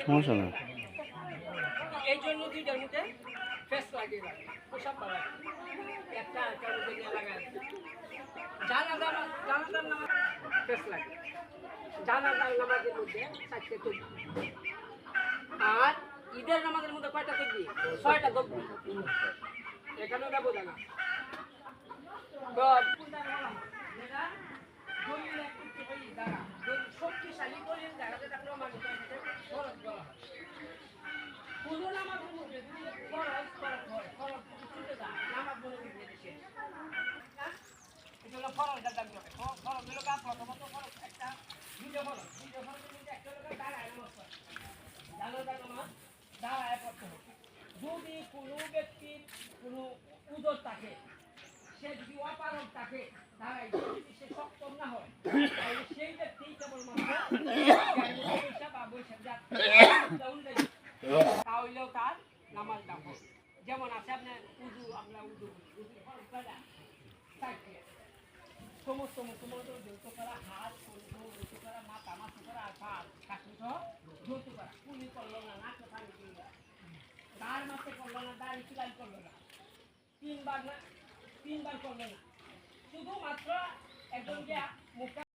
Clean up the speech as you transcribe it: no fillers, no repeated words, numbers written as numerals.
সমস্যা নেই। এই জন্য দুইটার মধ্যে ফেস লাগিয়ে রাখে পোশাক বাড়ায় একটা লাগায় জানাজার নামাজ ফেস লাগে জানাজার নামাজের মধ্যে 4টে তকবীর আর ঈদের নামাজের মধ্যে কয়টা তকবীর 6টা তকবীর এখানেও ব্যবধান আছে শক্তিশালী দলিল দ্বারা যেটা প্রমাণিত ফরজ বলা হয় কোন নামাজের মধ্যে ফরজ ছুটে যায় নামাজ মনে করবে দেশে এটা হলো ফরজের দাবি হবে ফরজ হলো প্রথমত ফরজ একটা দুইটা ফরজের মধ্যে একটা হলো দাঁড়ায় নামাজ পড়ে জানাজার নামাজ দাঁড়ায় পড়তে হবে যদি কোনো ব্যক্তির কোনো উদর থাকে সে যদি অপারগ থাকে দাঁড়ায় যদি সে সক্ষম না হয় তাহলে সেই ব্যক্তি কেবলমাত্র বা বৈশাখ তাহলেও তার নামাজ দাম হবে যেমন আছে আপনার উজু আমরা উজু সমস্ত মুসলমানদের যৌথ করা হাত যৌথ করা মাথা মাথা করা আর পা কাশি সহ যৌথ করা পুলি করলো না নাচে পানি কিনলো তার মাথে করলো না দাড়ি চুলাই করলো না তিনবার করলো না শুধুমাত্র একজনকে মুখ